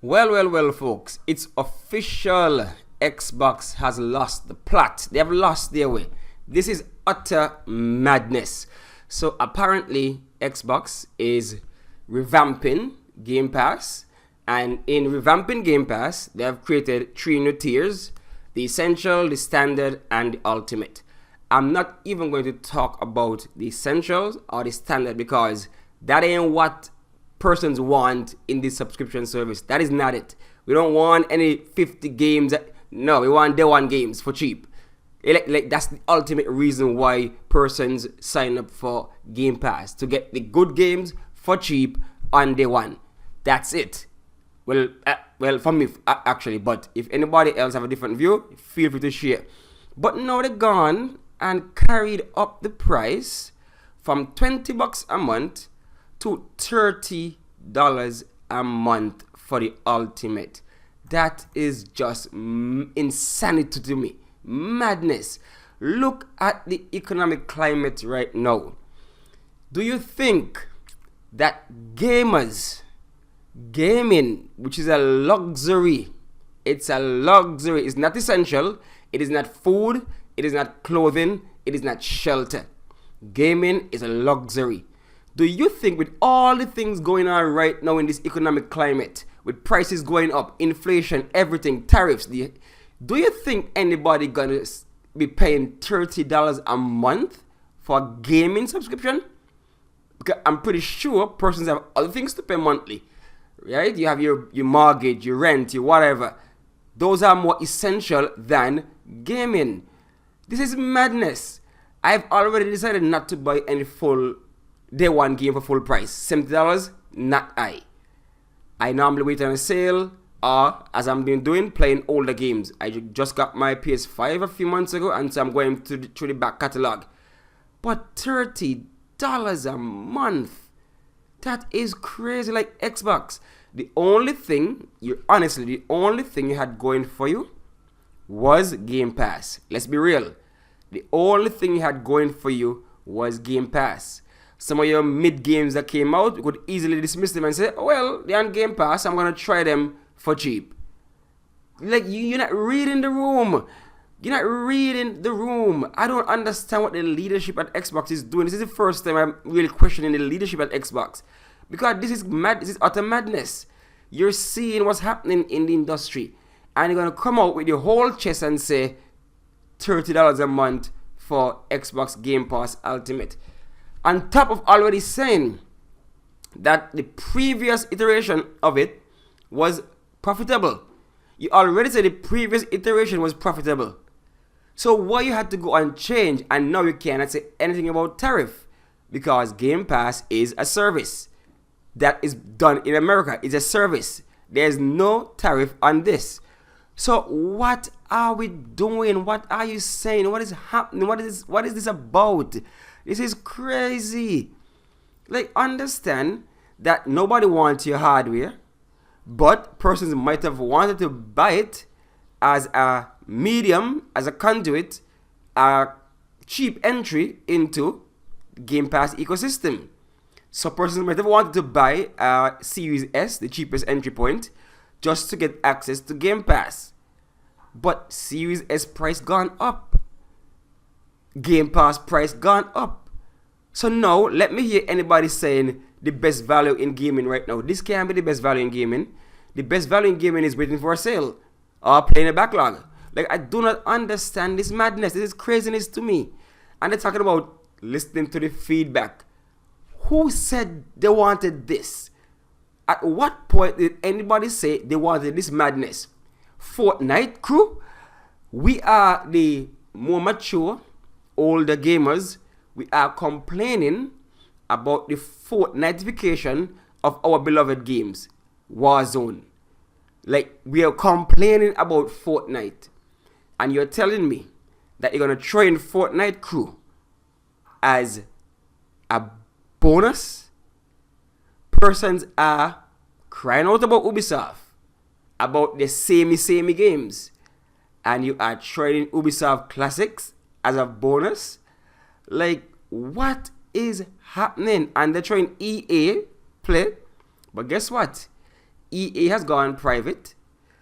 Well, folks, it's official. Xbox has lost the plot. They have lost their way. This is utter madness. So apparently, Xbox is revamping Game Pass, and in revamping Game Pass, they have created three new tiers: the Essential, the Standard, and the Ultimate. I'm not even going to talk about the Essentials or the Standard because that ain't what persons want in this subscription service. That is not it. We don't want any 50 games. No, we want day one games for cheap. That's the ultimate reason why persons sign up for Game Pass, to get the good games for cheap on day one. That's it. Well, for me, actually. But if anybody else have a different view, feel free to share. But now they're gone and carried up the price from $20 a month to $30 a month for the Ultimate. That is just insanity to me. Madness. Look at the economic climate right now. Do you think that gaming, which is a luxury, it's not essential, it is not food, it is not clothing, it is not shelter. Gaming is a luxury. Do you think with all the things going on right now in this economic climate, with prices going up, inflation, everything, tariffs, do you think anybody gonna be paying $30 a month for a gaming subscription? Because I'm pretty sure persons have other things to pay monthly, right? You have your mortgage, your rent, your whatever. Those are more essential than gaming. This is madness. I've already decided not to buy any full day one game for full price. $70, not I. I normally wait on a sale, or as I'm been doing, playing older games. I just got my PS5 a few months ago, and so I'm going through the back catalog. But $30 a month, that is crazy. Like Xbox, the only thing you had going for you was Game Pass. Let's be real. The only thing you had going for you was Game Pass. Some of your mid games that came out, you could easily dismiss them and say, oh, well, they're on Game Pass, I'm going to try them for cheap. Like, you're not reading the room. You're not reading the room. I don't understand what the leadership at Xbox is doing. This is the first time I'm really questioning the leadership at Xbox. Because this is mad. This is utter madness. You're seeing what's happening in the industry, and you're going to come out with your whole chest and say $30 a month for Xbox Game Pass Ultimate. On top of already saying that the previous iteration of it was profitable. You already said the previous iteration was profitable. So why you had to go and change, and now you cannot say anything about tariff? Because Game Pass is a service that is done in America. It's a service. There's no tariff on this. So what are we doing? What are you saying? What is happening? What is this about? This is crazy. Like, understand that nobody wants your hardware, but persons might have wanted to buy it as a medium, as a conduit, a cheap entry into Game Pass ecosystem. So persons might have wanted to buy a Series S, the cheapest entry point, just to get access to Game Pass. But Series S price gone up. Game Pass price gone up. So now, let me hear anybody saying the best value in gaming right now. This can't be the best value in gaming. The best value in gaming is waiting for a sale or playing a backlog. Like, I do not understand this madness. This is craziness to me. And they're talking about listening to the feedback. Who said they wanted this? At what point did anybody say they wanted this madness? Fortnite crew? We are the more mature, older gamers. We are complaining about the Fortnitification of our beloved games. Warzone. Like, we are complaining about Fortnite. And you're telling me that you're going to train Fortnite crew as a bonus? Persons are crying out about Ubisoft, about the samey games, and you are training Ubisoft Classics as a bonus? Like, what is happening? And they're trying EA Play, but guess what? EA has gone private.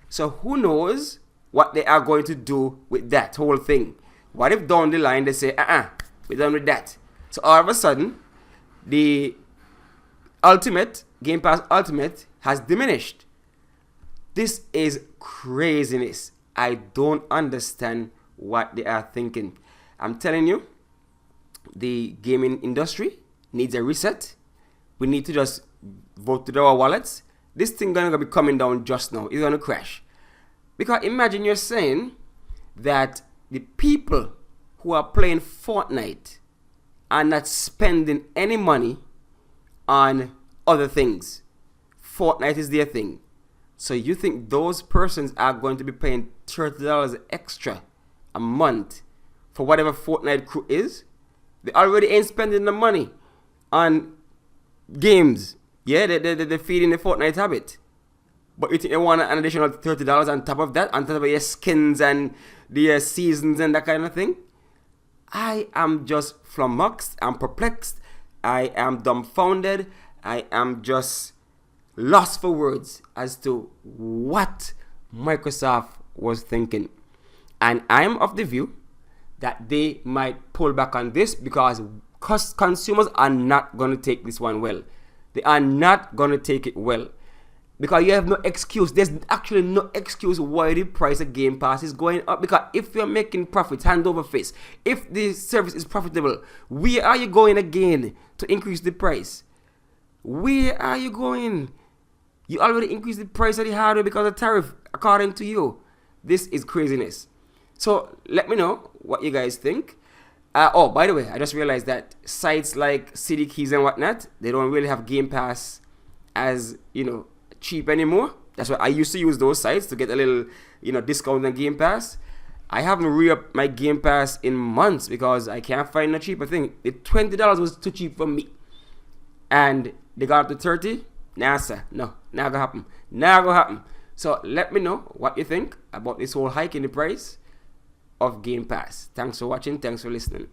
So who knows what they are going to do with that whole thing. What if down the line they say, we're done with that. So all of a sudden, the Ultimate, Game Pass Ultimate has diminished. This is craziness. I don't understand what they are thinking. I'm telling you, the gaming industry needs a reset. We need to just vote to our wallets. This thing gonna be coming down just now. It's gonna crash. Because imagine you're saying that the people who are playing Fortnite are not spending any money on other things. Fortnite is their thing. So you think those persons are going to be paying $30 extra a month for whatever Fortnite crew is? They already ain't spending the money on games. Yeah, they're feeding the Fortnite habit. But you think they want an additional $30 on top of that, on top of your skins and the seasons and that kind of thing? I am just flummoxed. I'm perplexed. I am dumbfounded. I am just lost for words as to what Microsoft was thinking. And I'm of the view that they might pull back on this because consumers are not going to take this one well. They are not going to take it well. Because you have no excuse. There's actually no excuse why the price of Game Pass is going up. Because if you're making profits hand over fist, if the service is profitable, where are you going again to increase the price? Where are you going? You already increased the price of the hardware because of tariff, according to you. This is craziness. So let me know what you guys think. Oh, by the way, I just realized that sites like CD Keys and whatnot, they don't really have Game Pass as, cheap anymore. That's why I used to use those sites to get a little, discount on Game Pass. I haven't re-upped my Game Pass in months because I can't find a cheaper thing. The $20 was too cheap for me. And they got up to 30. Nah, sir. No, not gonna happen. Not gonna happen. So let me know what you think about this whole hike in the price of Game Pass. Thanks for watching. Thanks for listening.